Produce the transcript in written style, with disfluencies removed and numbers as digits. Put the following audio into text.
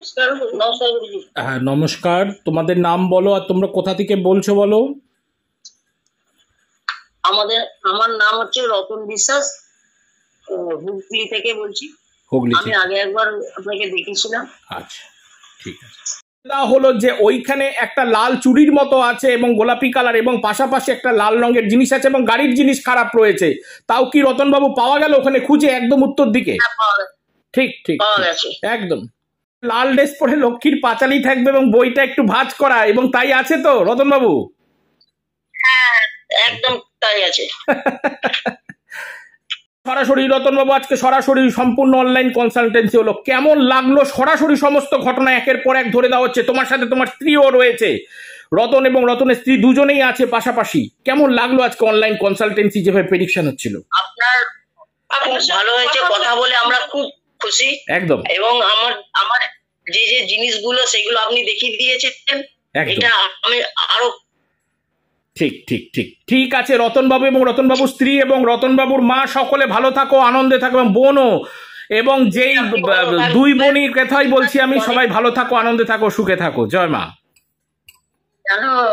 নমস্কার। নমস্কার গুরুজি। হ্যাঁ, নমস্কার। তোমাদের নাম বলো আর তোমরা কোথা থেকে বলছো বলো। আমার নাম হচ্ছে রতন বিশ্বাস, হুগলি থেকে বলছি। হুগলি আমি থেকে। আগে একবার আপনাকে দেখেছিলাম। আচ্ছা, ঠিক আছে। না হলো যে ওইখানে একটা লাল চুড়ির মতো আছে এবং গোলাপি কালার এবং পাশাপাশি একটা লাল রঙের জিনিস আছে এবং গাড়ির জিনিস খারাপ রয়েছে। তাও কি রতনবাবু পাওয়া গেল ওখানে খুঁজে একদম উত্তর দিকে? হ্যাঁ, ঠিক ঠিক পাওয়া ঠিক, গেছে। একদম। লাল ড্রেস পরে লক্ষ্মীর পাঁচালি থাকবে এবং বইটা একটু ভাঁজ করা, এবং তাই আছে তো রতনবাবু? হ্যাঁ, একদম তাই আছে। সরাসরি রতনবাবু আজকে সরাসরি সম্পূর্ণ অনলাইন কনসালটেন্সি হলো, কেমন লাগলো? সরাসরি সমস্ত ঘটনা একের পর এক ধরে দেওয়া হচ্ছে। তোমার সাথে তোমার স্ত্রীও রয়েছে, রতন এবং রতনের স্ত্রী দুজনেই আছে পাশাপাশি। কেমন লাগলো আজকে অনলাইন কনসালটেন্সি যেভাবে প্রেডিকশন হচ্ছিল? আপনার খুব ভালো হয়েছে, কথা বলে আমরা খুব খুশি। একদম এবং আমার আমার যে যে জিনিসগুলো সেগুলো আপনি দেখিয়ে দিয়েছেন। একদম এটা আমি আরো ঠিক ঠিক ঠিক ঠিক আছে। রতনবাবু এবং রতনবাবুর স্ত্রী এবং রতনবাবুর মা সকলে ভালো থাকো, আনন্দে থাকো, এবং বোনও, এবং যেই দুই বোনই কথাই বলছি আমি, সবাই ভালো থাকো, আনন্দে থাকো, সুখে থাকো। জয় মা। জানো